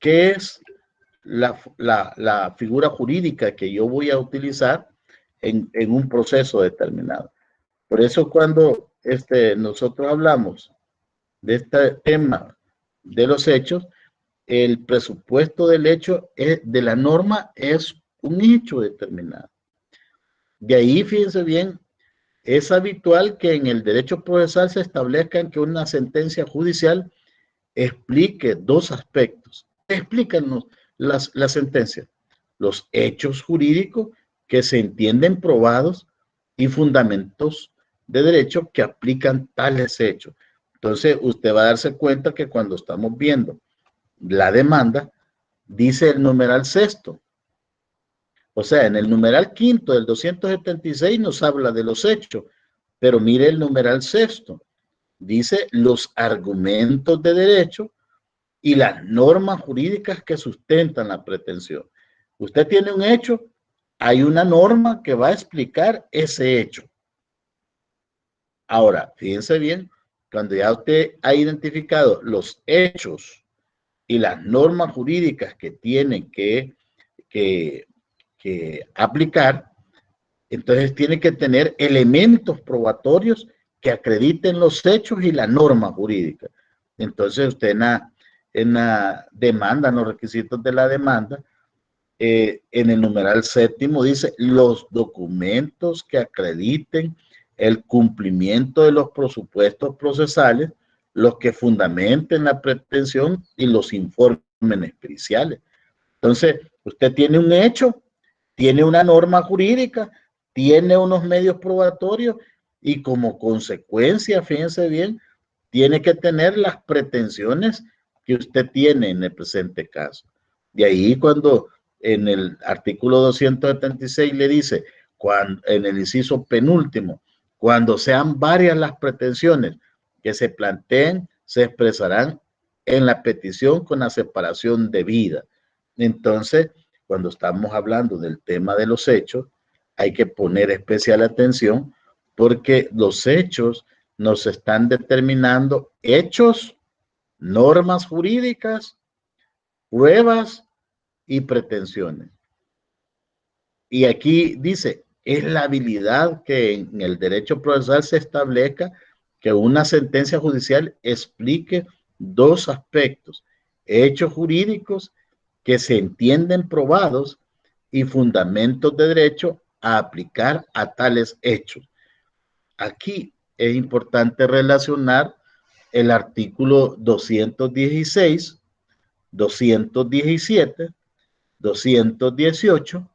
qué es la figura jurídica que yo voy a utilizar en un proceso determinado. Por eso cuando nosotros hablamos de este tema de los hechos, el presupuesto del hecho de la norma es un hecho determinado. De ahí, fíjense bien, es habitual que en el derecho procesal se establezca que una sentencia judicial explique dos aspectos. Explícanos la sentencia, los hechos jurídicos que se entienden probados y fundamentos de derecho que aplican tales hechos. Entonces, usted va a darse cuenta que cuando estamos viendo la demanda, dice el numeral sexto. O sea, en el numeral quinto del 276 nos habla de los hechos, pero mire el numeral sexto. Dice los argumentos de derecho y las normas jurídicas que sustentan la pretensión. Usted tiene un hecho, hay una norma que va a explicar ese hecho. Ahora, fíjense bien, cuando ya usted ha identificado los hechos y las normas jurídicas que tiene que aplicar, entonces tiene que tener elementos probatorios que acrediten los hechos y la norma jurídica. Entonces usted en la demanda, en los requisitos de la demanda, en el numeral séptimo dice los documentos que acrediten el cumplimiento de los presupuestos procesales, los que fundamenten la pretensión y los informes periciales. Entonces, usted tiene un hecho, tiene una norma jurídica, tiene unos medios probatorios y como consecuencia, fíjense bien, tiene que tener las pretensiones que usted tiene en el presente caso. De ahí cuando en el artículo 276 le dice, en el inciso penúltimo, cuando sean varias las pretensiones que se planteen, se expresarán en la petición con la separación debida. Entonces, cuando estamos hablando del tema de los hechos, hay que poner especial atención porque los hechos nos están determinando hechos, normas jurídicas, pruebas y pretensiones. Y aquí dice, es la habilidad que en el derecho procesal se establezca que una sentencia judicial explique dos aspectos, hechos jurídicos que se entienden probados y fundamentos de derecho a aplicar a tales hechos. Aquí es importante relacionar el artículo 216, 217, 218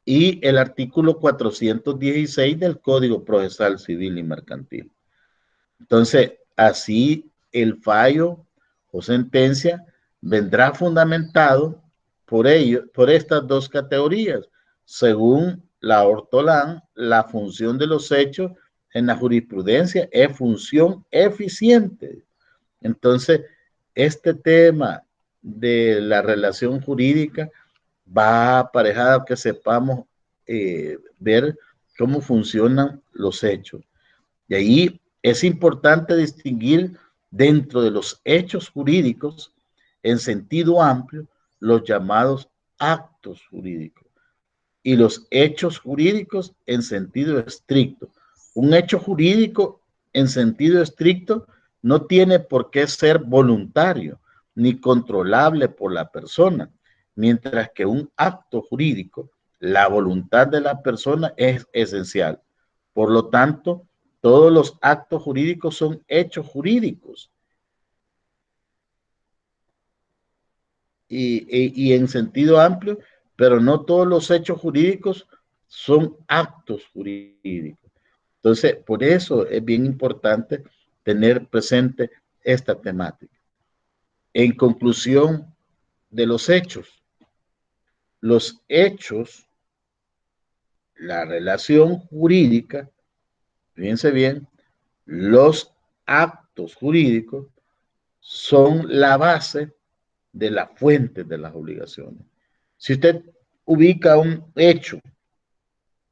y el artículo 416 del Código Procesal Civil y Mercantil. Entonces, así el fallo o sentencia vendrá fundamentado por estas dos categorías, según la Ortolan, la función de los hechos en la jurisprudencia es función eficiente. Entonces, este tema de la relación jurídica va aparejado que sepamos ver cómo funcionan los hechos. Y ahí es importante distinguir dentro de los hechos jurídicos en sentido amplio los llamados actos jurídicos y los hechos jurídicos en sentido estricto. Un hecho jurídico en sentido estricto no tiene por qué ser voluntario ni controlable por la persona, mientras que un acto jurídico, la voluntad de la persona es esencial. Por lo tanto, todos los actos jurídicos son hechos jurídicos. Y en sentido amplio, pero no todos los hechos jurídicos son actos jurídicos. Entonces, por eso es bien importante tener presente esta temática. En conclusión de los hechos, la relación jurídica, fíjense bien, los actos jurídicos son la base de la fuente de las obligaciones. Si usted ubica un hecho,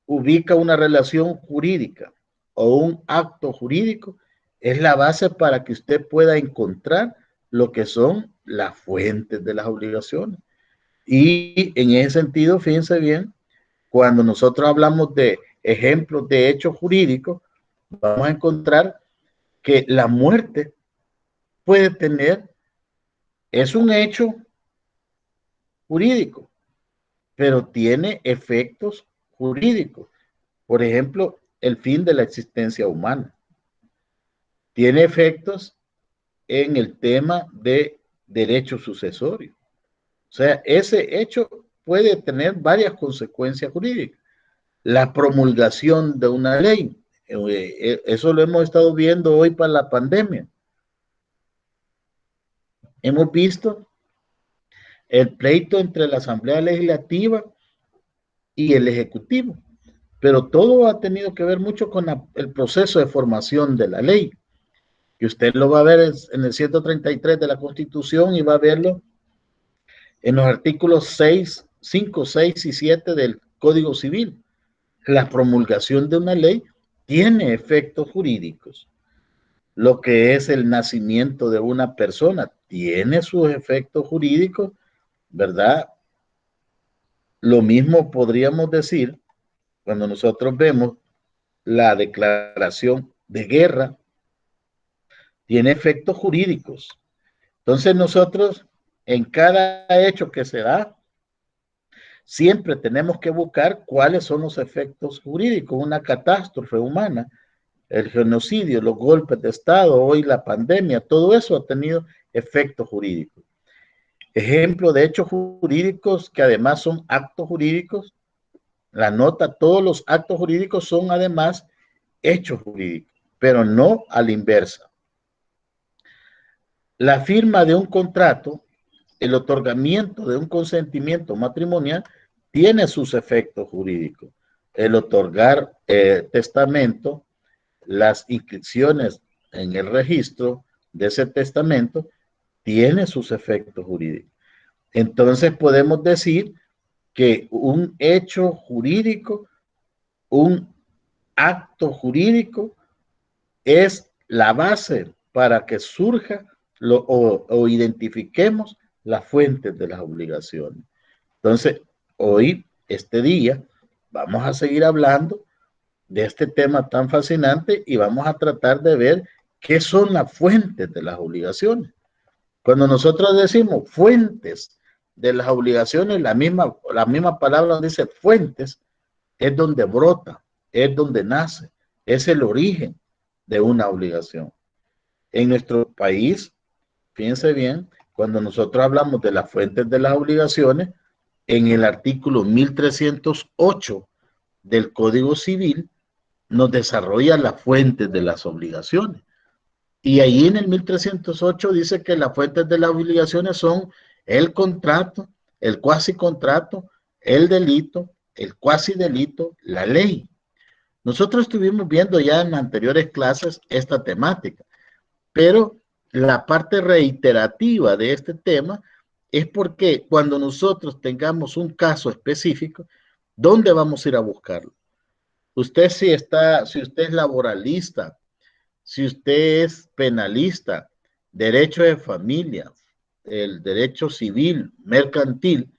ubica una relación jurídica o un acto jurídico, es la base para que usted pueda encontrar lo que son las fuentes de las obligaciones. Y en ese sentido, fíjense bien, cuando nosotros hablamos de ejemplos de hechos jurídicos, vamos a encontrar que la muerte puede tener, es un hecho jurídico, pero tiene efectos jurídicos. Por ejemplo, el fin de la existencia humana. Tiene efectos en el tema de derecho sucesorio. O sea, ese hecho puede tener varias consecuencias jurídicas. La promulgación de una ley, eso lo hemos estado viendo hoy para la pandemia. Hemos visto el pleito entre la Asamblea Legislativa y el Ejecutivo, pero todo ha tenido que ver mucho con el proceso de formación de la ley, que usted lo va a ver en el 133 de la Constitución y va a verlo en los artículos 6, 5, 6 y 7 del Código Civil. La promulgación de una ley tiene efectos jurídicos. Lo que es el nacimiento de una persona tiene sus efectos jurídicos, ¿verdad? Lo mismo podríamos decir cuando nosotros vemos la declaración de guerra, tiene efectos jurídicos. Entonces nosotros, en cada hecho que se da, siempre tenemos que buscar cuáles son los efectos jurídicos. Una catástrofe humana, el genocidio, los golpes de Estado, hoy la pandemia, todo eso ha tenido efectos jurídicos. Ejemplo de hechos jurídicos que además son actos jurídicos. La nota, todos los actos jurídicos son además hechos jurídicos, pero no a la inversa. La firma de un contrato, el otorgamiento de un consentimiento matrimonial tiene sus efectos jurídicos. El otorgar testamento, las inscripciones en el registro de ese testamento tiene sus efectos jurídicos. Entonces podemos decir que un hecho jurídico, un acto jurídico es la base para que surja o identifiquemos las fuentes de las obligaciones. Entonces, hoy, este día, vamos a seguir hablando de este tema tan fascinante y vamos a tratar de ver qué son las fuentes de las obligaciones. Cuando nosotros decimos fuentes de las obligaciones, la misma palabra dice fuentes, es donde brota, es donde nace, es el origen de una obligación. En nuestro país, fíjense bien, cuando nosotros hablamos de las fuentes de las obligaciones, en el artículo 1308 del Código Civil, nos desarrolla las fuentes de las obligaciones. Y ahí en el 1308 dice que las fuentes de las obligaciones son el contrato, el cuasi contrato, el delito, el cuasi delito, la ley. Nosotros estuvimos viendo ya en anteriores clases esta temática, pero la parte reiterativa de este tema es porque cuando nosotros tengamos un caso específico, ¿dónde vamos a ir a buscarlo? Usted si usted es laboralista, si usted es penalista, derecho de familia, el derecho civil, mercantil,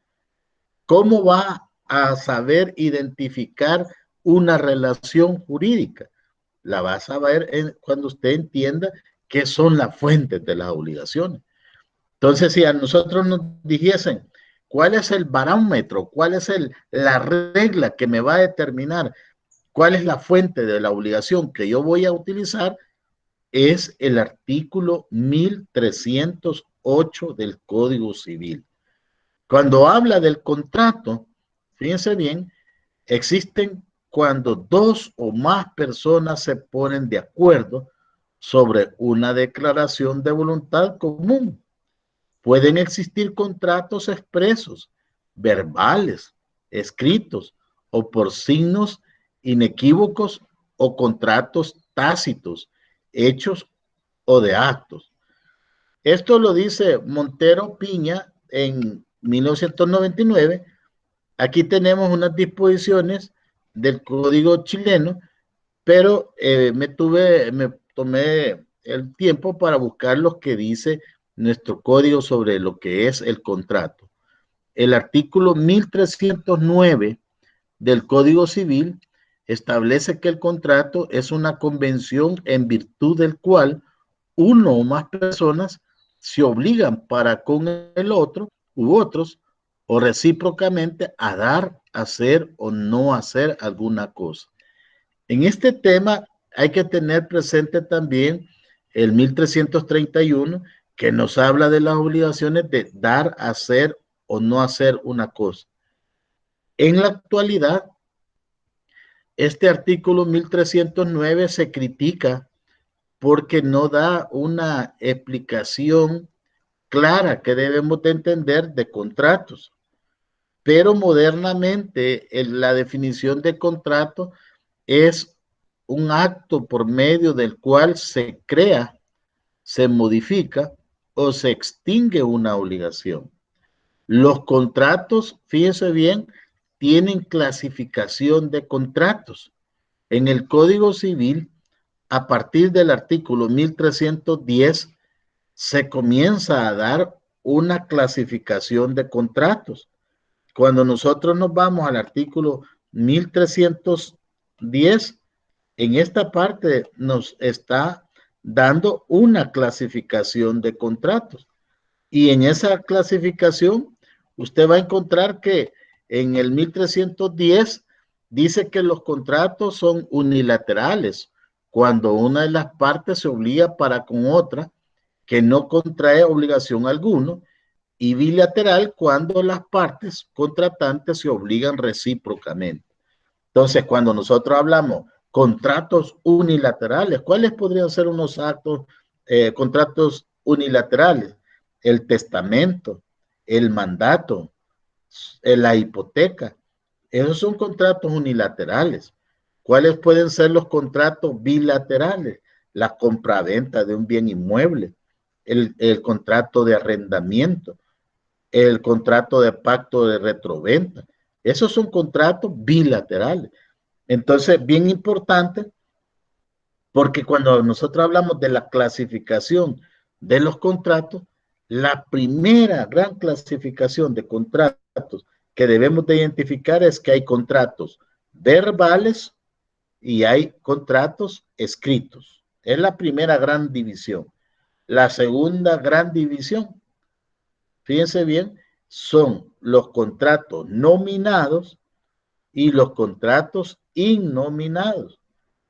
¿cómo va a saber identificar una relación jurídica? La va a saber cuando usted entienda qué son las fuentes de las obligaciones. Entonces, si a nosotros nos dijesen cuál es el barómetro, cuál es la regla que me va a determinar cuál es la fuente de la obligación que yo voy a utilizar, es el artículo 1308 del Código Civil. Cuando habla del contrato, fíjense bien, existen cuando dos o más personas se ponen de acuerdo sobre una declaración de voluntad común. Pueden existir contratos expresos, verbales, escritos o por signos inequívocos o contratos tácitos, hechos o de actos. Esto lo dice Montero Piña en 1999. Aquí tenemos unas disposiciones del Código chileno, pero me tomé el tiempo para buscar lo que dice nuestro código sobre lo que es el contrato. El artículo 1309 del Código Civil establece que el contrato es una convención en virtud del cual uno o más personas se obligan para con el otro u otros o recíprocamente a dar, hacer o no hacer alguna cosa. En este tema hay que tener presente también el 1331 que nos habla de las obligaciones de dar, hacer o no hacer una cosa. En la actualidad, este artículo 1309 se critica porque no da una explicación clara que debemos de entender de contratos. Pero modernamente la definición de contrato es un acto por medio del cual se crea, se modifica o se extingue una obligación. Los contratos, fíjense bien, tienen clasificación de contratos. En el Código Civil, a partir del artículo 1310, se comienza a dar una clasificación de contratos. Cuando nosotros nos vamos al artículo 1310, en esta parte nos está dando una clasificación de contratos. Y en esa clasificación, usted va a encontrar que en el 1310 dice que los contratos son unilaterales, cuando una de las partes se obliga para con otra, que no contrae obligación alguna, y bilateral cuando las partes contratantes se obligan recíprocamente. Entonces, cuando nosotros hablamos contratos unilaterales, ¿cuáles podrían ser unos actos, contratos unilaterales? El testamento, el mandato, la hipoteca. Esos son contratos unilaterales. ¿Cuáles pueden ser los contratos bilaterales? La compraventa de un bien inmueble, el contrato de arrendamiento, el contrato de pacto de retroventa. Esos son contratos bilaterales. Entonces, bien importante, porque cuando nosotros hablamos de la clasificación de los contratos, la primera gran clasificación de contratos que debemos de identificar es que hay contratos verbales y hay contratos escritos. Es la primera gran división. La segunda gran división, fíjense bien, son los contratos nominados y los contratos innominados.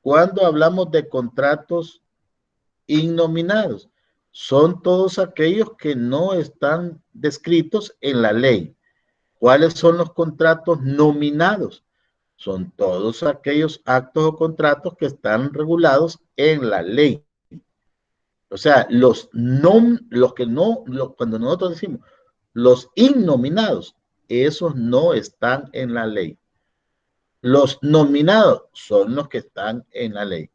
Cuando hablamos de contratos innominados, son todos aquellos que no están descritos en la ley. ¿Cuáles son los contratos nominados? Son todos aquellos actos o contratos que están regulados en la ley. O sea, cuando nosotros decimos los innominados, esos no están en la ley. Los nominados son los que están en la ley.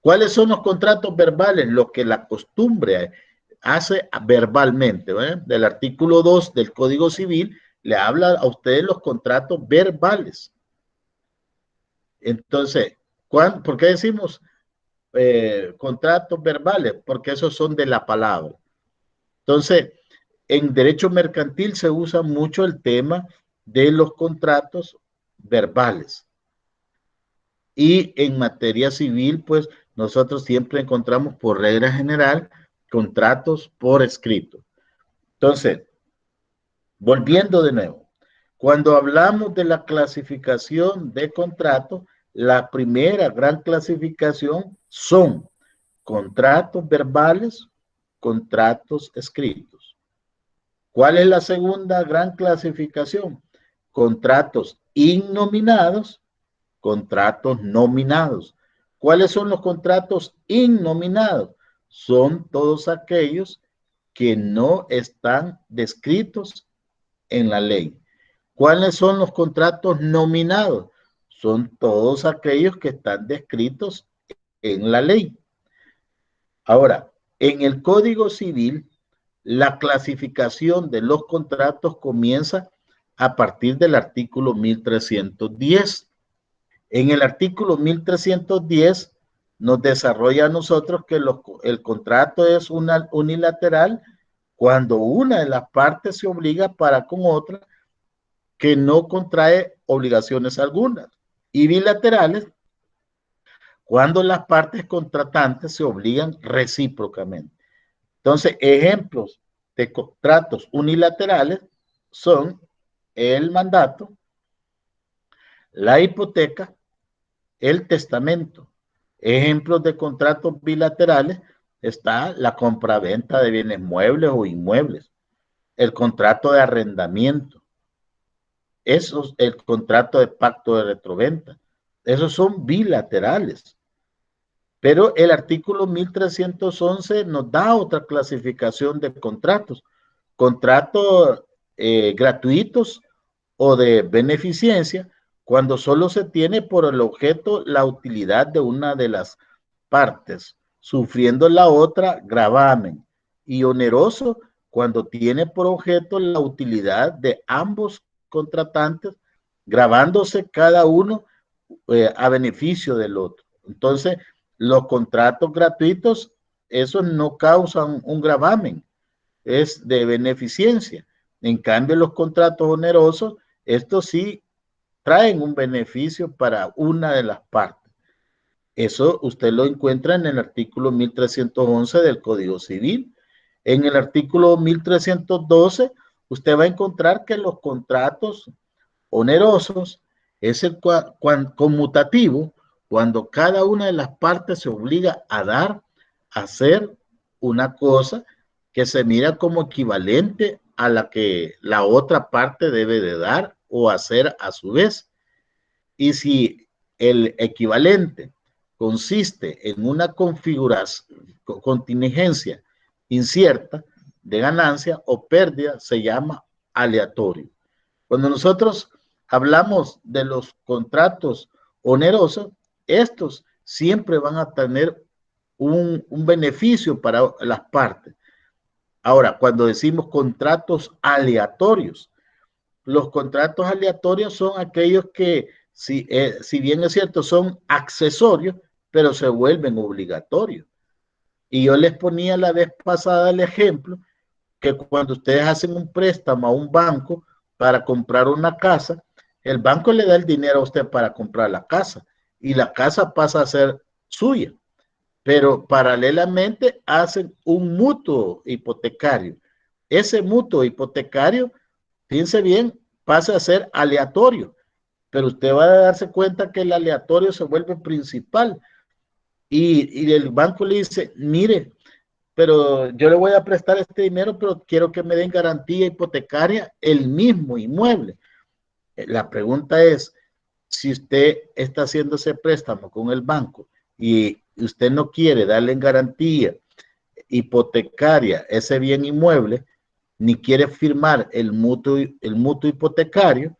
¿Cuáles son los contratos verbales? Lo que la costumbre hace verbalmente. Del artículo 2 del Código Civil le habla a ustedes los contratos verbales. Entonces, ¿por qué decimos contratos verbales? Porque esos son de la palabra. Entonces, en derecho mercantil se usa mucho el tema de los contratos verbales. Y en materia civil, pues nosotros siempre encontramos por regla general contratos por escrito. Entonces, volviendo de nuevo, cuando hablamos de la clasificación de contratos, la primera gran clasificación son contratos verbales, contratos escritos. ¿Cuál es la segunda gran clasificación? Contratos innominados, contratos nominados. ¿Cuáles son los contratos innominados? Son todos aquellos que no están descritos en la ley. ¿Cuáles son los contratos nominados? Son todos aquellos que están descritos en la ley. Ahora, en el Código Civil, la clasificación de los contratos comienza a partir del artículo 1310. En el artículo 1310 nos desarrolla a nosotros que el contrato es unilateral cuando una de las partes se obliga para con otra que no contrae obligaciones algunas. Y bilaterales, cuando las partes contratantes se obligan recíprocamente. Entonces, ejemplos de contratos unilaterales son el mandato, la hipoteca, el testamento. Ejemplos de contratos bilaterales está la compraventa de bienes muebles o inmuebles, el contrato de arrendamiento, esos, el contrato de pacto de retroventa. Esos son bilaterales. Pero el artículo 1311 nos da otra clasificación de contratos. Contratos gratuitos o de beneficencia, cuando solo se tiene por el objeto la utilidad de una de las partes, sufriendo la otra gravamen, y oneroso cuando tiene por objeto la utilidad de ambos contratantes, gravándose cada uno a beneficio del otro. Entonces, los contratos gratuitos, esos no causan un gravamen, es de beneficencia. En cambio, los contratos onerosos, estos sí traen un beneficio para una de las partes. Eso usted lo encuentra en el artículo 1311 del Código Civil. En el artículo 1312, usted va a encontrar que los contratos onerosos es el conmutativo, cuando cada una de las partes se obliga a dar, a hacer una cosa que se mira como equivalente a la que la otra parte debe de dar o hacer a su vez. Y si el equivalente consiste en una configuración, contingencia incierta de ganancia o pérdida, se llama aleatorio. Cuando nosotros hablamos de los contratos onerosos, estos siempre van a tener un beneficio para las partes. Ahora, cuando decimos contratos aleatorios, los contratos aleatorios son aquellos que, si bien es cierto, son accesorios, pero se vuelven obligatorios. Y yo les ponía la vez pasada el ejemplo que cuando ustedes hacen un préstamo a un banco para comprar una casa, el banco le da el dinero a usted para comprar la casa y la casa pasa a ser suya, pero paralelamente hacen un mutuo hipotecario. Ese mutuo hipotecario, fíjense bien, pasa a ser aleatorio, pero usted va a darse cuenta que el aleatorio se vuelve principal y el banco le dice, mire, pero yo le voy a prestar este dinero, pero quiero que me den garantía hipotecaria el mismo inmueble. La pregunta es, si usted está haciendo ese préstamo con el banco y usted no quiere darle en garantía hipotecaria ese bien inmueble, ni quiere firmar el mutuo hipotecario,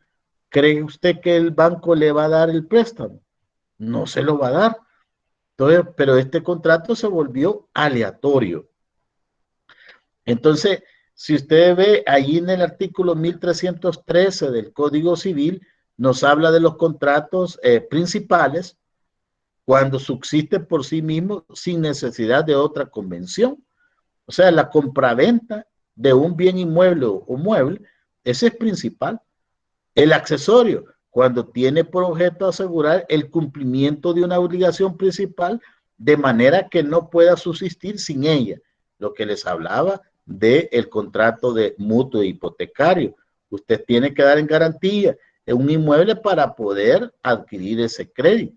¿cree usted que el banco le va a dar el préstamo? No se lo va a dar. Entonces, pero este contrato se volvió aleatorio. Entonces, si usted ve ahí en el artículo 1313 del Código Civil, nos habla de los contratos principales cuando subsiste por sí mismo sin necesidad de otra convención. O sea, la compraventa de un bien inmueble o mueble, ese es principal. El accesorio, cuando tiene por objeto asegurar el cumplimiento de una obligación principal de manera que no pueda subsistir sin ella. Lo que les hablaba del contrato de mutuo hipotecario. Usted tiene que dar en garantía un inmueble para poder adquirir ese crédito.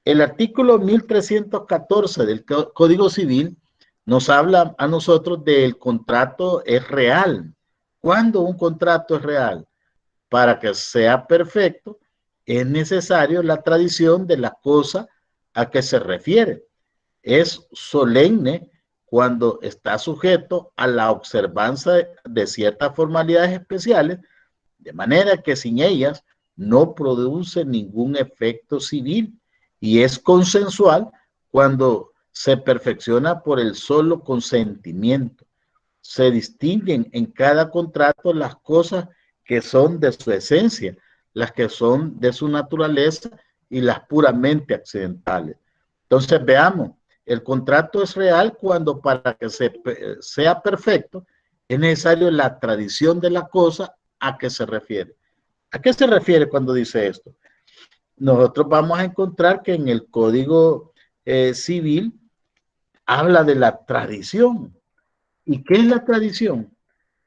El artículo 1314 del Código Civil nos habla a nosotros del contrato es real. ¿Cuándo un contrato es real? Para que sea perfecto, es necesario la tradición de la cosa a que se refiere. Es solemne cuando está sujeto a la observancia de ciertas formalidades especiales, de manera que sin ellas no produce ningún efecto civil, y es consensual cuando se perfecciona por el solo consentimiento. Se distinguen en cada contrato las cosas que son de su esencia, las que son de su naturaleza y las puramente accidentales. Entonces veamos, el contrato es real cuando para que sea perfecto es necesario la tradición de la cosa. ¿A qué se refiere? ¿A qué se refiere cuando dice esto? Nosotros vamos a encontrar que en el Código Civil habla de la tradición. ¿Y qué es la tradición?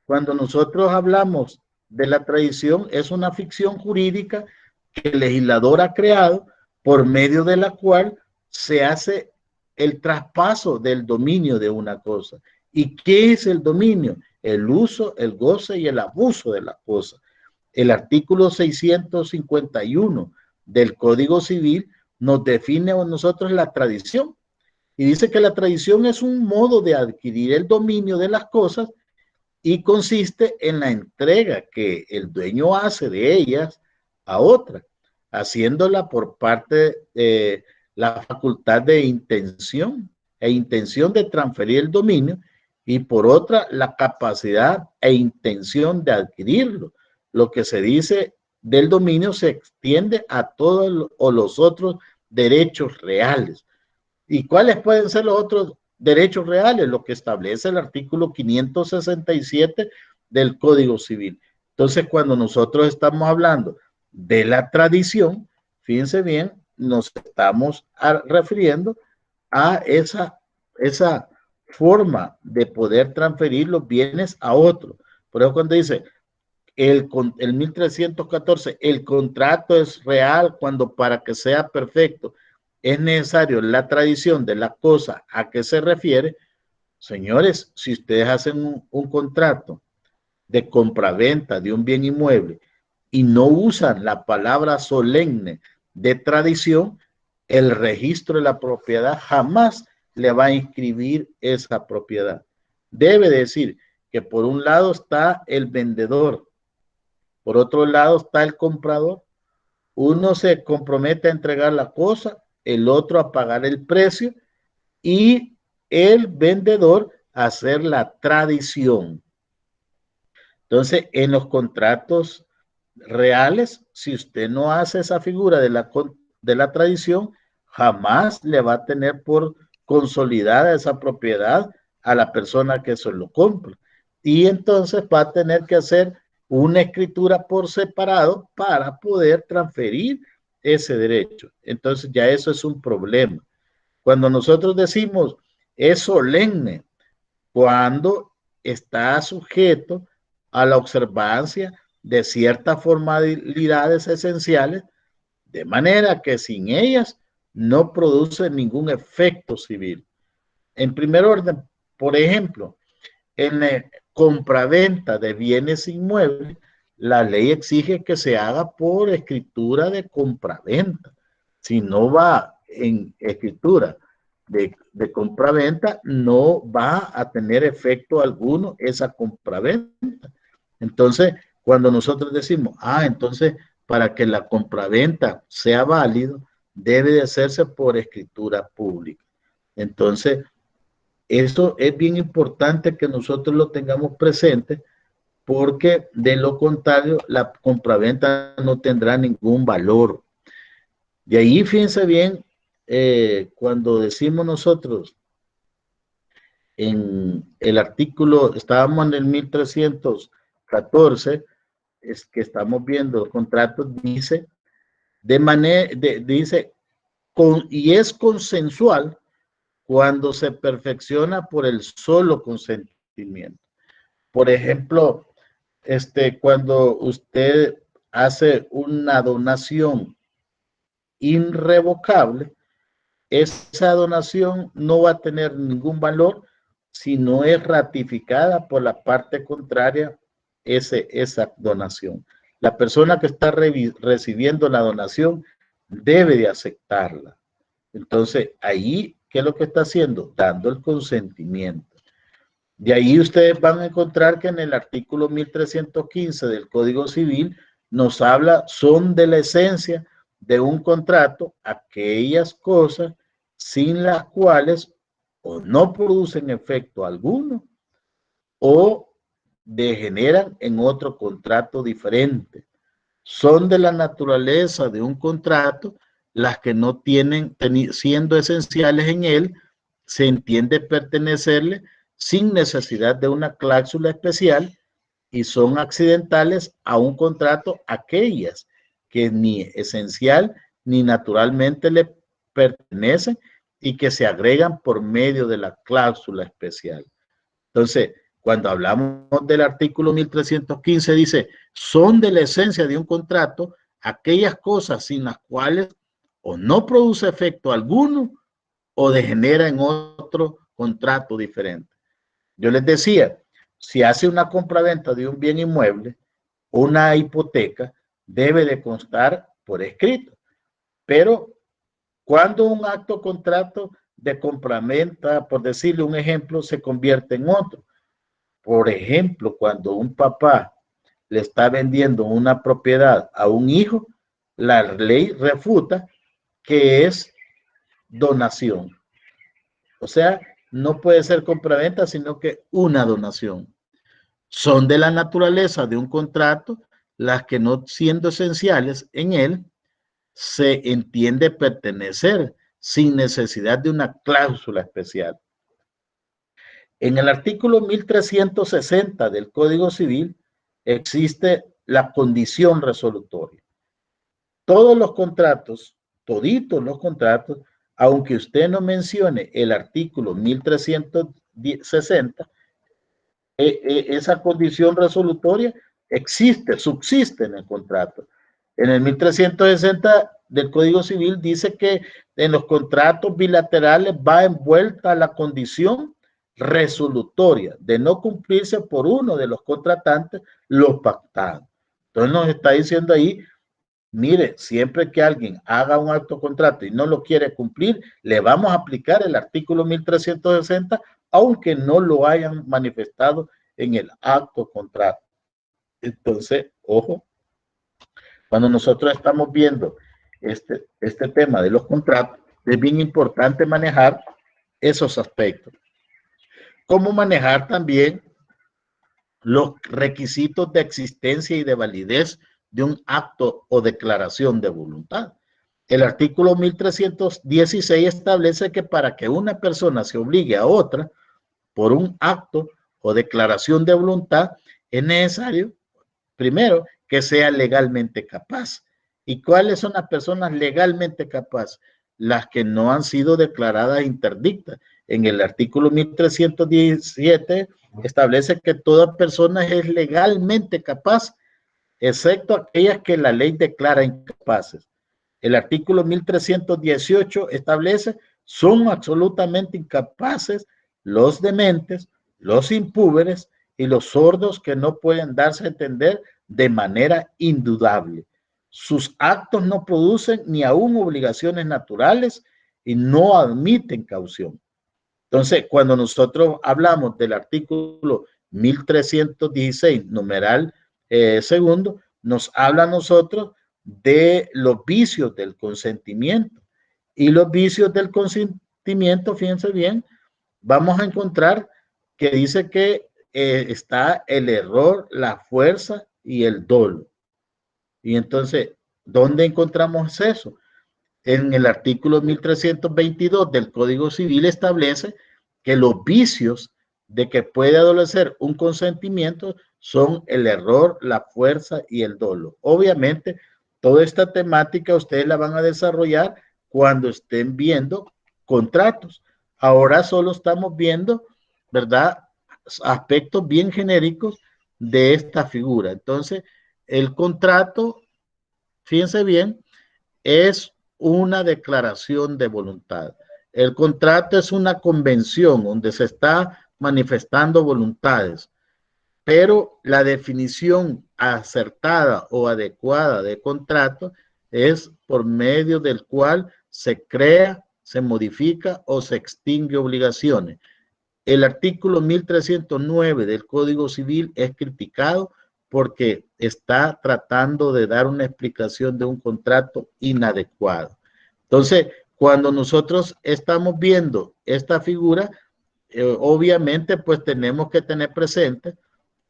Cuando nosotros hablamos de la tradición, es una ficción jurídica que el legislador ha creado por medio de la cual se hace el traspaso del dominio de una cosa. ¿Y qué es el dominio? El uso, el goce y el abuso de la cosa. El artículo 651 del Código Civil nos define a nosotros la tradición y dice que la tradición es un modo de adquirir el dominio de las cosas y consiste en la entrega que el dueño hace de ellas a otra, haciéndola por parte de la facultad de intención de transferir el dominio y por otra la capacidad e intención de adquirirlo. Lo que se dice del dominio se extiende a todos los otros derechos reales. ¿Y cuáles pueden ser los otros derechos reales? Lo que establece el artículo 567 del Código Civil. Entonces, cuando nosotros estamos hablando de la tradición, fíjense bien, nos estamos refiriendo a esa forma de poder transferir los bienes a otro. Por eso cuando dice el 1314, el contrato es real cuando para que sea perfecto es necesario la tradición de la cosa a que se refiere. Señores, si ustedes hacen un contrato de compraventa de un bien inmueble y no usan la palabra solemne de tradición, el registro de la propiedad jamás le va a inscribir esa propiedad. Debe decir que por un lado está el vendedor, por otro lado está el comprador. Uno se compromete a entregar la cosa, el otro a pagar el precio y el vendedor a hacer la tradición. Entonces, en los contratos reales, si usted no hace esa figura de la tradición, jamás le va a tener por consolidada esa propiedad a la persona que se lo compra. Y entonces va a tener que hacer una escritura por separado para poder transferir ese derecho. Entonces ya eso es un problema. Cuando nosotros decimos es solemne, cuando está sujeto a la observancia de ciertas formalidades esenciales, de manera que sin ellas no produce ningún efecto civil. En primer orden, por ejemplo, en la compraventa de bienes inmuebles, la ley exige que se haga por escritura de compraventa. Si no va en escritura de compraventa, no va a tener efecto alguno esa compraventa. Entonces, cuando nosotros decimos, entonces, para que la compraventa sea válido, debe de hacerse por escritura pública. Entonces, eso es bien importante que nosotros lo tengamos presente porque de lo contrario la compraventa no tendrá ningún valor. De ahí fíjense bien, cuando decimos nosotros en el artículo, estábamos en el 1314, es que estamos viendo el contrato, dice, y es consensual cuando se perfecciona por el solo consentimiento. Por ejemplo, cuando usted hace una donación irrevocable, esa donación no va a tener ningún valor si no es ratificada por la parte contraria esa donación. La persona que está recibiendo la donación debe de aceptarla. Entonces, ahí, ¿qué es lo que está haciendo? Dando el consentimiento. De ahí ustedes van a encontrar que en el artículo 1315 del Código Civil nos habla, son de la esencia de un contrato aquellas cosas sin las cuales o no producen efecto alguno o degeneran en otro contrato diferente. Son de la naturaleza de un contrato las que no tienen, siendo esenciales en él, se entiende pertenecerle sin necesidad de una cláusula especial y son accidentales a un contrato aquellas que ni esencial ni naturalmente le pertenecen y que se agregan por medio de la cláusula especial. Entonces, cuando hablamos del artículo 1315, dice, son de la esencia de un contrato aquellas cosas sin las cuales o no produce efecto alguno o degenera en otro contrato diferente. Yo les decía, si hace una compraventa de un bien inmueble, una hipoteca debe de constar por escrito, pero cuando un acto contrato de compraventa, por decirle un ejemplo, se convierte en otro. Por ejemplo, cuando un papá le está vendiendo una propiedad a un hijo, la ley refuta que es donación. O sea, no puede ser compraventa, sino que una donación. Son de la naturaleza de un contrato las que no siendo esenciales en él, se entiende pertenecer sin necesidad de una cláusula especial. En el artículo 1360 del Código Civil existe la condición resolutoria. Todos los contratos, toditos los contratos, aunque usted no mencione el artículo 1360, esa condición resolutoria existe, subsiste en el contrato. En el 1360 del Código Civil dice que en los contratos bilaterales va envuelta la condición resolutoria de no cumplirse por uno de los contratantes lo pactado. Entonces nos está diciendo ahí, mire, siempre que alguien haga un acto contrato y no lo quiere cumplir, le vamos a aplicar el artículo 1360, aunque no lo hayan manifestado en el acto contrato. Entonces, ojo, cuando nosotros estamos viendo este tema de los contratos, es bien importante manejar esos aspectos. Cómo manejar también los requisitos de existencia y de validez de un acto o declaración de voluntad. El artículo 1316 establece que para que una persona se obligue a otra por un acto o declaración de voluntad, es necesario, primero, que sea legalmente capaz. ¿Y cuáles son las personas legalmente capaces? Las que no han sido declaradas interdictas. En el artículo 1317 establece que toda persona es legalmente capaz, excepto aquellas que la ley declara incapaces. El artículo 1318 establece son absolutamente incapaces los dementes, los impúberes y los sordos que no pueden darse a entender de manera indudable. Sus actos no producen ni aún obligaciones naturales y no admiten caución. Entonces, cuando nosotros hablamos del artículo 1316, numeral segundo, nos habla a nosotros de los vicios del consentimiento. Y los vicios del consentimiento, fíjense bien, vamos a encontrar que dice que está el error, la fuerza y el dolo. Y entonces, ¿dónde encontramos eso? En el artículo 1322 del Código Civil establece que los vicios de que puede adolecer un consentimiento son el error, la fuerza y el dolo. Obviamente, toda esta temática ustedes la van a desarrollar cuando estén viendo contratos. Ahora solo estamos viendo, ¿verdad?, aspectos bien genéricos de esta figura. Entonces, el contrato, fíjense bien, es una declaración de voluntad. El contrato es una convención donde se está manifestando voluntades, pero la definición acertada o adecuada de contrato es por medio del cual se crea, se modifica o se extingue obligaciones. El artículo 1309 del Código Civil es criticado porque está tratando de dar una explicación de un contrato inadecuado. Entonces, cuando nosotros estamos viendo esta figura, obviamente pues tenemos que tener presente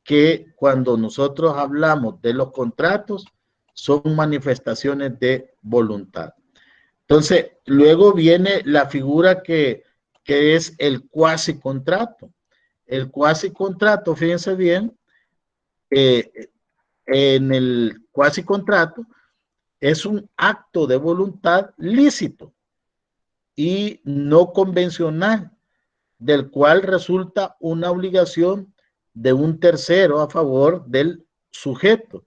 que cuando nosotros hablamos de los contratos, son manifestaciones de voluntad. Entonces, luego viene la figura que es el cuasi contrato. El cuasi contrato, fíjense bien, en el cuasi contrato es un acto de voluntad lícito y no convencional, del cual resulta una obligación de un tercero a favor del sujeto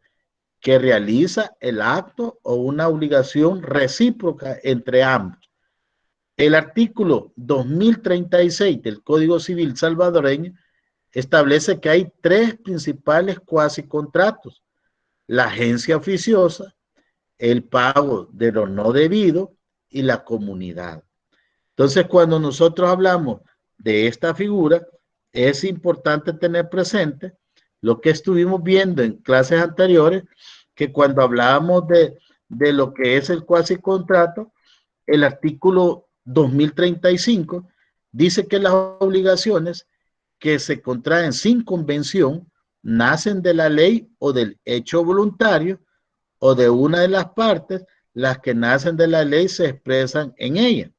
que realiza el acto o una obligación recíproca entre ambos. El artículo 2036 del Código Civil salvadoreño establece que hay tres principales cuasi contratos: la agencia oficiosa, el pago de lo no debido y la comunidad. Entonces, cuando nosotros hablamos de esta figura, es importante tener presente lo que estuvimos viendo en clases anteriores, que cuando hablábamos de lo que es el cuasi contrato, el artículo 2035 dice que las obligaciones que se contraen sin convención nacen de la ley o del hecho voluntario o de una de las partes. Las que nacen de la ley se expresan en ella.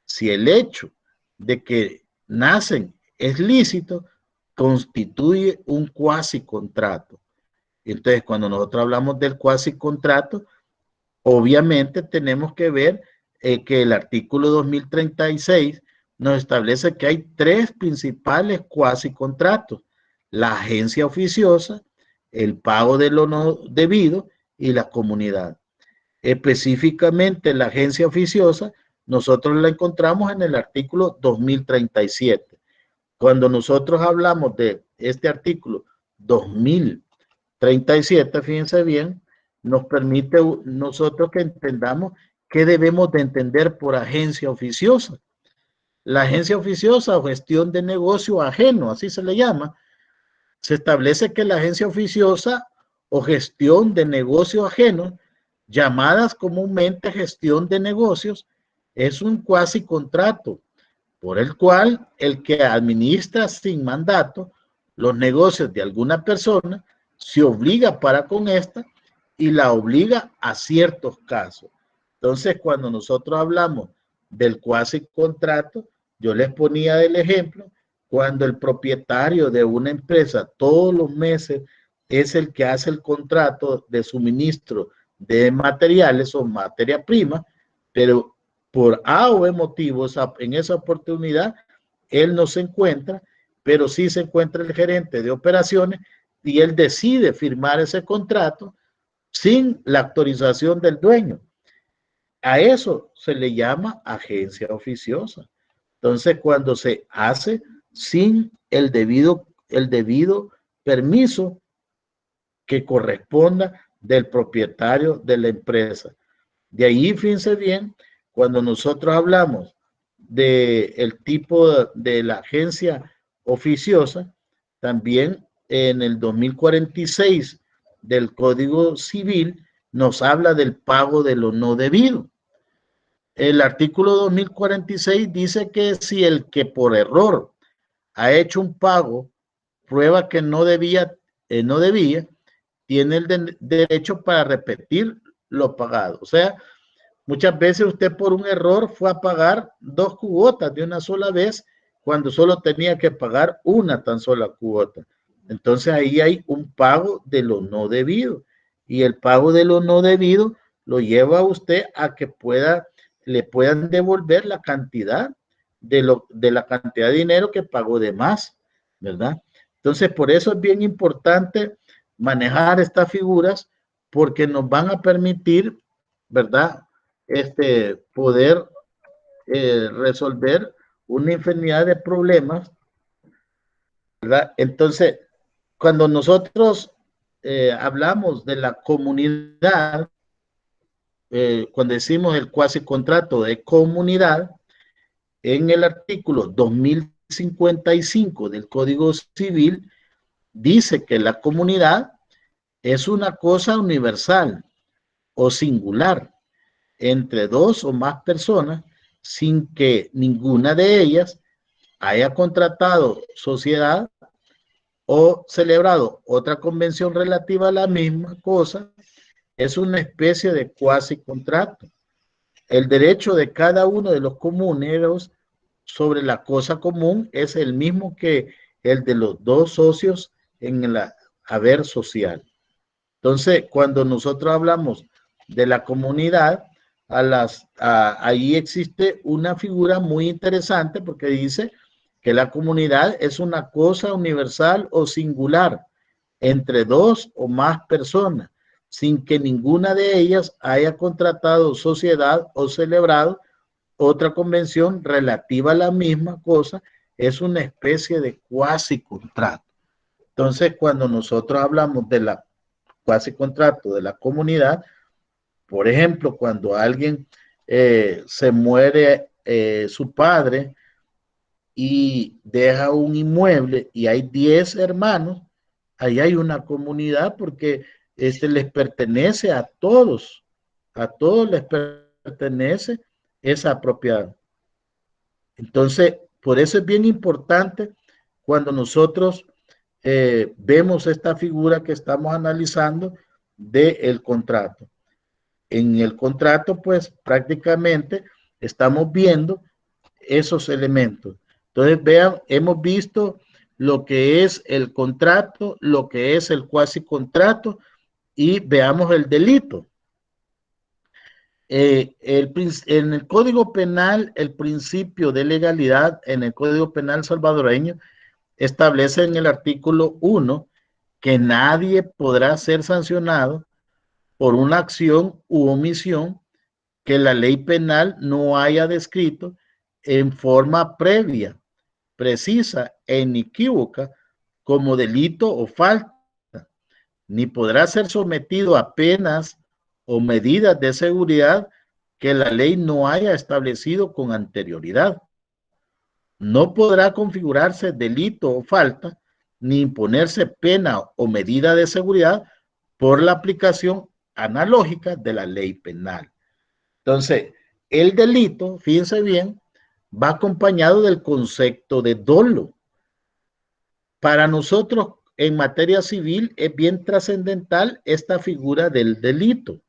Si el hecho de que nacen es lícito, constituye un cuasi contrato. Entonces, cuando nosotros hablamos del cuasi contrato, obviamente tenemos que ver que el artículo 2036 nos establece que hay tres principales cuasi contratos: la agencia oficiosa, el pago de lo no debido y la comunidad. Específicamente la agencia oficiosa nosotros la encontramos en el artículo 2037. Cuando nosotros hablamos de este artículo 2037, fíjense bien, nos permite nosotros que entendamos qué debemos de entender por agencia oficiosa. La agencia oficiosa o gestión de negocio ajeno, así se le llama, se establece que la agencia oficiosa o gestión de negocio ajeno, llamadas comúnmente gestión de negocios, es un cuasi contrato por el cual el que administra sin mandato los negocios de alguna persona se obliga para con esta y la obliga a ciertos casos. Entonces, cuando nosotros hablamos del cuasi contrato, yo les ponía el ejemplo cuando el propietario de una empresa todos los meses es el que hace el contrato de suministro de materiales o materia prima, pero por A o B motivos en esa oportunidad él no se encuentra, pero sí se encuentra el gerente de operaciones y él decide firmar ese contrato sin la autorización del dueño. A eso se le llama agencia oficiosa. Entonces, cuando se hace sin el debido permiso que corresponda del propietario de la empresa. De ahí, fíjense bien, cuando nosotros hablamos del tipo de la agencia oficiosa, también en el 2046 del Código Civil nos habla del pago de lo no debido. El artículo 2046 dice que si el que por error ha hecho un pago prueba que no debía, tiene el derecho para repetir lo pagado. O sea, muchas veces usted por un error fue a pagar dos cuotas de una sola vez cuando solo tenía que pagar una tan sola cuota. Entonces ahí hay un pago de lo no debido. Y el pago de lo no debido lo lleva a usted a que le puedan devolver la cantidad de la cantidad de dinero que pagó de más, ¿verdad? Entonces, por eso es bien importante manejar estas figuras, porque nos van a permitir, ¿verdad? Poder resolver una infinidad de problemas, ¿verdad? Entonces, cuando nosotros hablamos de la comunidad, cuando decimos el cuasi contrato de comunidad, en el artículo 2055 del Código Civil, dice que la comunidad es una cosa universal o singular entre dos o más personas sin que ninguna de ellas haya contratado sociedad o celebrado otra convención relativa a la misma cosa. Es una especie de cuasi contrato. El derecho de cada uno de los comuneros sobre la cosa común es el mismo que el de los dos socios en el haber social. Entonces, cuando nosotros hablamos de la comunidad, ahí existe una figura muy interesante porque dice que la comunidad es una cosa universal o singular entre dos o más personas, sin que ninguna de ellas haya contratado sociedad o celebrado otra convención relativa a la misma cosa. Es una especie de cuasi contrato. Entonces, cuando nosotros hablamos de la cuasi contrato de la comunidad, por ejemplo, cuando alguien se muere su padre y deja un inmueble y hay 10 hermanos, ahí hay una comunidad porque les pertenece a todos les pertenece esa propiedad. Entonces, por eso es bien importante cuando nosotros vemos esta figura que estamos analizando del contrato. En el contrato, pues prácticamente estamos viendo esos elementos. Entonces, vean, hemos visto lo que es el contrato, lo que es el cuasi contrato y veamos el delito. En el Código Penal, el principio de legalidad en el Código Penal salvadoreño establece en el artículo 1 que nadie podrá ser sancionado por una acción u omisión que la ley penal no haya descrito en forma previa, precisa e inequívoca como delito o falta, ni podrá ser sometido a penas o medidas de seguridad que la ley no haya establecido con anterioridad. No podrá configurarse delito o falta, ni imponerse pena o medida de seguridad por la aplicación analógica de la ley penal. Entonces, el delito, fíjense bien, va acompañado del concepto de dolo. Para nosotros, en materia civil, es bien trascendental esta figura del delito,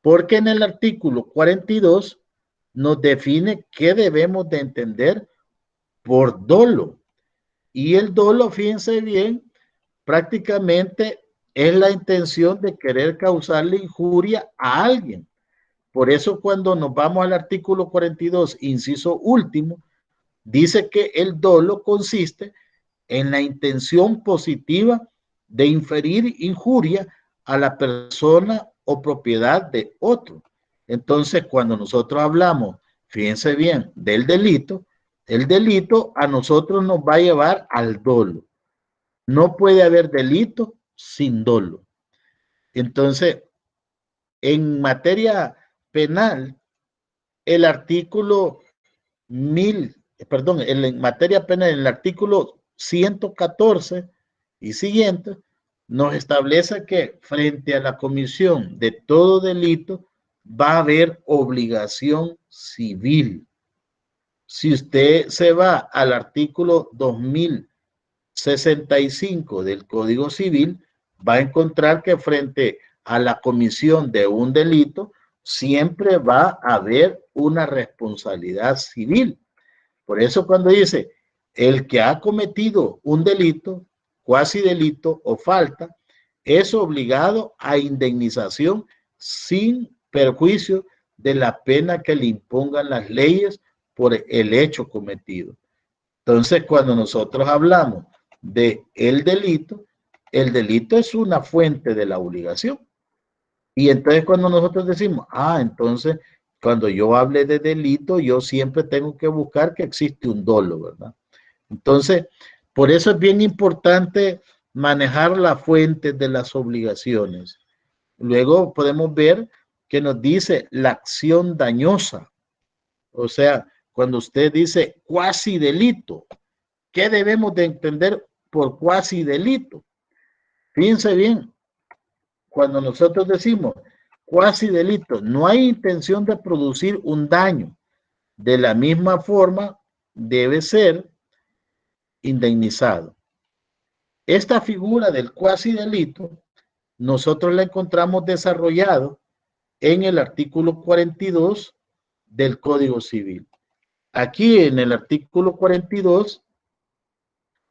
porque en el artículo 42 nos define qué debemos de entender por dolo. Y el dolo, fíjense bien, prácticamente es la intención de querer causarle injuria a alguien. Por eso cuando nos vamos al artículo 42, inciso último, dice que el dolo consiste en la intención positiva de inferir injuria a la persona o propiedad de otro. Entonces, cuando nosotros hablamos, fíjense bien, del delito, el delito a nosotros nos va a llevar al dolo. No puede haber delito sin dolo. Entonces, en materia penal, el artículo en materia penal, en el artículo 114 y siguiente, nos establece que frente a la comisión de todo delito va a haber obligación civil. Si usted se va al artículo 2065 del Código Civil, va a encontrar que frente a la comisión de un delito siempre va a haber una responsabilidad civil. Por eso cuando dice el que ha cometido un delito, cuasi delito o falta, es obligado a indemnización sin perjuicio de la pena que le impongan las leyes por el hecho cometido. Entonces, cuando nosotros hablamos de el delito es una fuente de la obligación. Y entonces cuando nosotros decimos, entonces cuando yo hable de delito, yo siempre tengo que buscar que existe un dolo, ¿verdad? Entonces, por eso es bien importante manejar la fuente de las obligaciones. Luego podemos ver que nos dice la acción dañosa. O sea, cuando usted dice cuasi delito, ¿qué debemos de entender por cuasi delito? Fíjense bien, cuando nosotros decimos cuasi delito, no hay intención de producir un daño. De la misma forma, debe ser indemnizado. Esta figura del cuasi delito, nosotros la encontramos desarrollado en el artículo 42 del Código Civil. Aquí en el artículo 42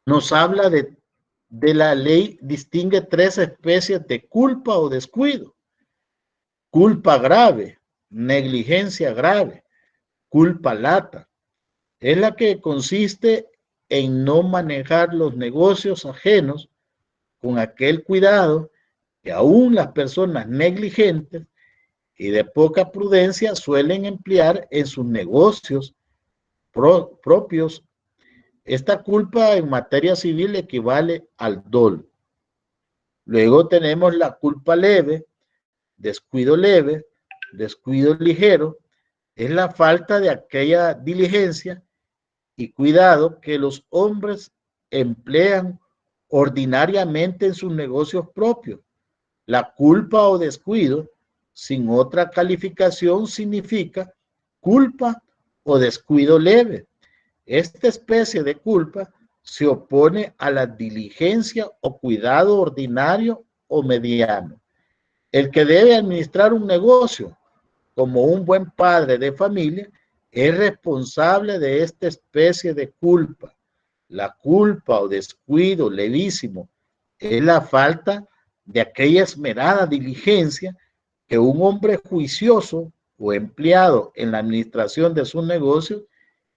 nos habla de la ley, distingue tres especies de culpa o descuido. Culpa grave, negligencia grave, culpa lata. Es la que consiste en no manejar los negocios ajenos con aquel cuidado que aún las personas negligentes y de poca prudencia suelen emplear en sus negocios propios. Esta culpa en materia civil equivale al dolo. Luego tenemos la culpa leve, descuido ligero, es la falta de aquella diligencia y cuidado que los hombres emplean ordinariamente en sus negocios propios. La culpa o descuido, sin otra calificación, significa culpa o descuido leve. Esta especie de culpa se opone a la diligencia o cuidado ordinario o mediano. El que debe administrar un negocio como un buen padre de familia es responsable de esta especie de culpa. La culpa o descuido levísimo es la falta de aquella esmerada diligencia que un hombre juicioso o empleado en la administración de sus negocios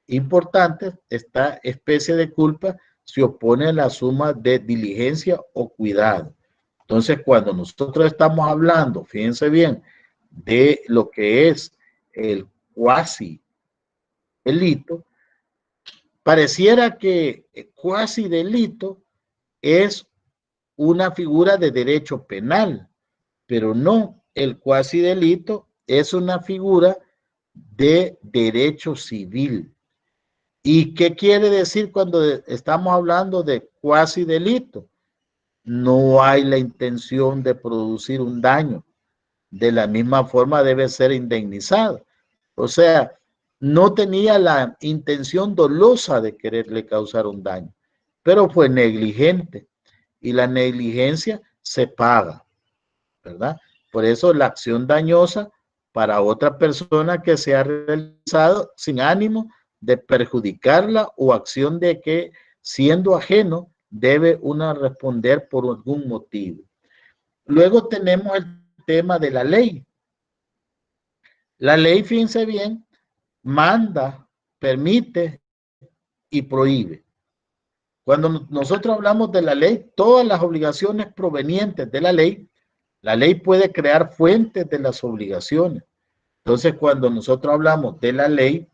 importantes, esta especie de culpa se opone a la suma de diligencia o cuidado. Entonces, cuando nosotros estamos hablando, fíjense bien, de lo que es el cuasi delito, pareciera que cuasi delito es una figura de derecho penal, pero no, el cuasi delito es una figura de derecho civil. ¿Y qué quiere decir cuando estamos hablando de cuasi delito? No hay la intención de producir un daño. De la misma forma debe ser indemnizado. O sea, no tenía la intención dolosa de quererle causar un daño, pero fue negligente y la negligencia se paga, ¿verdad? Por eso la acción dañosa para otra persona que se ha realizado sin ánimo de perjudicarla o acción de que siendo ajeno debe una responder por algún motivo. Luego tenemos el tema de la ley. La ley, fíjense bien, manda, permite y prohíbe. Cuando nosotros hablamos de la ley, todas las obligaciones provenientes de la ley puede crear fuentes de las obligaciones. Entonces, cuando nosotros hablamos de la ley,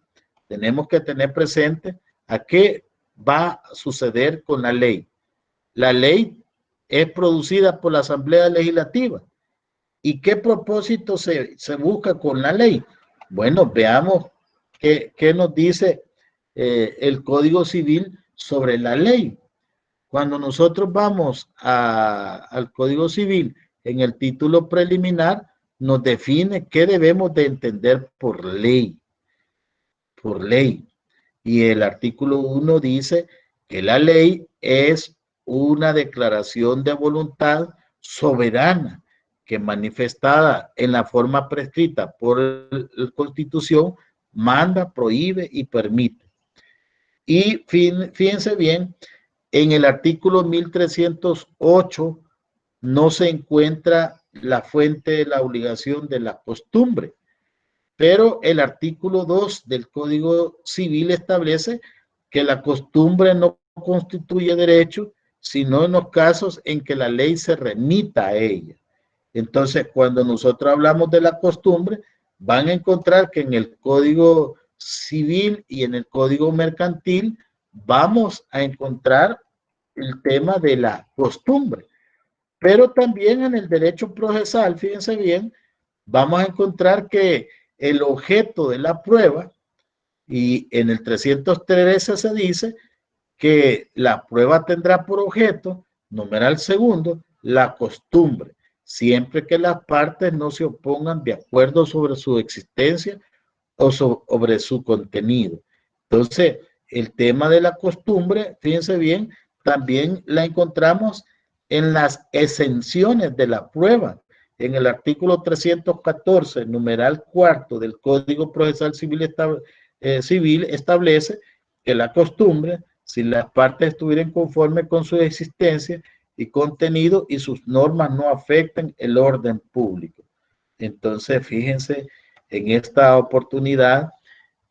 tenemos que tener presente a qué va a suceder con la ley. La ley es producida por la Asamblea Legislativa. ¿Y qué propósito se busca con la ley? Bueno, veamos qué nos dice el Código Civil sobre la ley. Cuando nosotros vamos al Código Civil, en el título preliminar, nos define qué debemos de entender por ley. Por ley. Y el artículo 1 dice que la ley es una declaración de voluntad soberana que manifestada en la forma prescrita por la Constitución manda, prohíbe y permite. Y fíjense bien, en el artículo 1308 no se encuentra la fuente de la obligación de la costumbre, pero el artículo 2 del Código Civil establece que la costumbre no constituye derecho, sino en los casos en que la ley se remita a ella. Entonces, cuando nosotros hablamos de la costumbre, van a encontrar que en el Código Civil y en el Código Mercantil vamos a encontrar el tema de la costumbre. Pero también en el derecho procesal, fíjense bien, vamos a encontrar que el objeto de la prueba, y en el 313 se dice que la prueba tendrá por objeto, numeral segundo, la costumbre, siempre que las partes no se opongan de acuerdo sobre su existencia o sobre su contenido. Entonces, el tema de la costumbre, fíjense bien, también la encontramos en las exenciones de la prueba. En el artículo 314, numeral cuarto del Código Procesal Civil establece que la costumbre si las partes estuvieran conformes con su existencia y contenido y sus normas no afectan el orden público. Entonces, fíjense, en esta oportunidad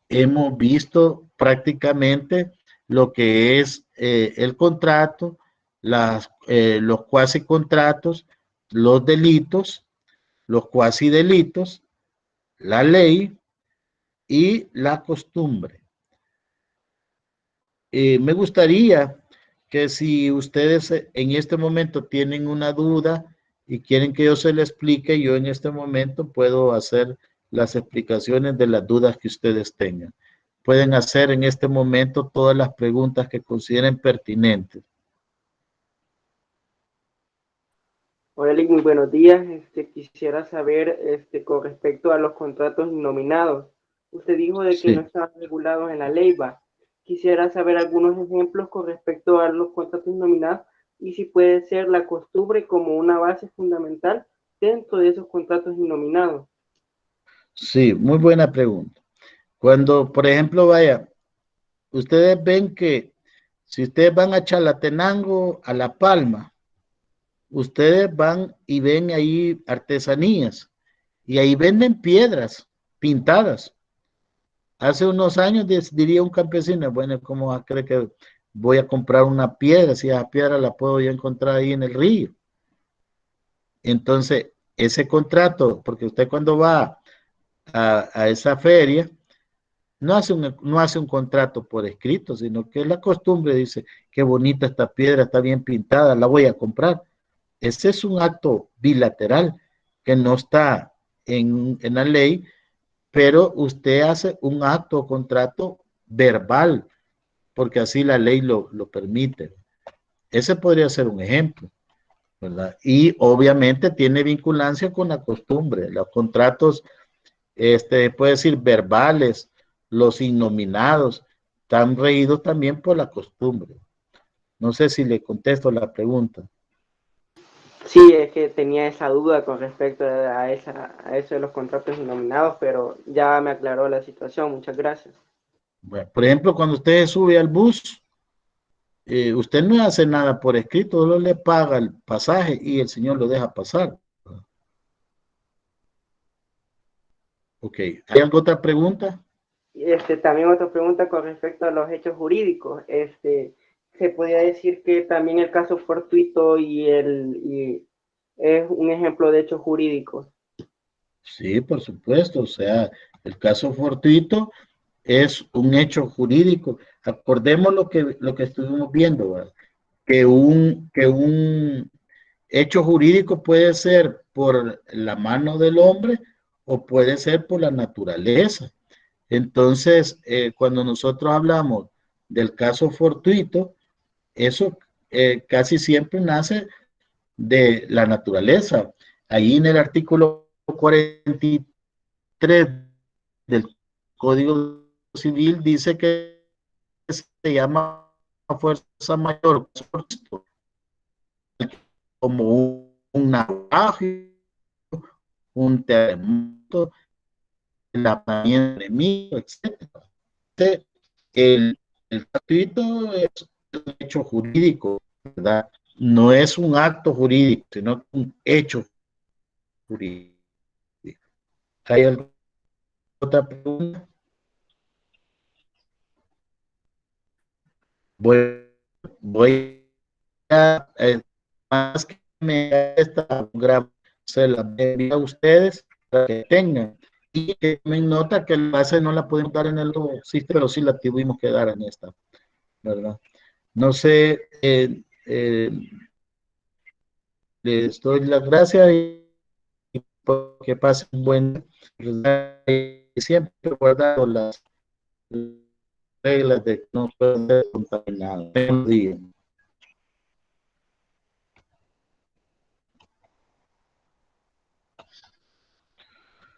hemos visto prácticamente lo que es el contrato, los cuasi contratos, los delitos, los cuasi delitos, la ley y la costumbre. Me gustaría que si ustedes en este momento tienen una duda y quieren que yo se la explique, yo en este momento puedo hacer las explicaciones de las dudas que ustedes tengan. Pueden hacer en este momento todas las preguntas que consideren pertinentes. Hola, Lick, muy buenos días. Quisiera saber con respecto a los contratos nominados. Usted dijo de que no Sí, estaban regulados en la ley, va. Quisiera saber algunos ejemplos con respecto a los contratos nominados y si puede ser la costumbre como una base fundamental dentro de esos contratos nominados. sí, muy buena pregunta. Cuando, por ejemplo, vaya, ustedes ven que si ustedes van a Chalatenango, a La Palma, ustedes van y ven ahí artesanías y ahí venden piedras pintadas. Hace unos años diría un campesino, bueno, ¿cómo cree que voy a comprar una piedra si esa piedra la puedo yo encontrar ahí en el río? Entonces, ese contrato, porque usted cuando va a esa feria, no hace un contrato por escrito, sino que la costumbre dice, qué bonita esta piedra, está bien pintada, la voy a comprar. Ese es un acto bilateral que no está en la ley, pero usted hace un acto o contrato verbal, porque así la ley lo permite. Ese podría ser un ejemplo, ¿verdad? Y obviamente tiene vinculancia con la costumbre. Los contratos, puede decir verbales, los innominados, están regidos también por la costumbre. No sé si le contesto la pregunta. Sí, es que tenía esa duda con respecto a eso de los contratos nominados, pero ya me aclaró la situación. Muchas gracias. Bueno, por ejemplo, cuando usted sube al bus, usted no hace nada por escrito, solo le paga el pasaje y el señor lo deja pasar. Ok, ¿hay alguna otra pregunta? También otra pregunta con respecto a los hechos jurídicos. Se podría decir que también el caso fortuito y es un ejemplo de hechos jurídicos. Sí, por supuesto, o sea, el caso fortuito es un hecho jurídico. Acordemos lo que estuvimos viendo, ¿verdad? Que un hecho jurídico puede ser por la mano del hombre o puede ser por la naturaleza. Entonces, cuando nosotros hablamos del caso fortuito, eso casi siempre nace de la naturaleza. Ahí en el artículo 43 del Código Civil dice que se llama fuerza mayor como un naufragio, un terremoto, la pandemia enemigo, etcétera. El, el gratuito es un hecho jurídico, ¿verdad? No es un acto jurídico, sino un hecho jurídico. ¿Hay alguna otra pregunta? Voy, voy más que me esta gran se la envía a ustedes para que tengan y que me nota que la base no la podemos dar en el sistema, pero sí la tuvimos que dar en esta, ¿verdad? No sé, les doy las gracias y que pasen un buen día. Siempre guardando las reglas de que no pueden ser contaminados. Buen día.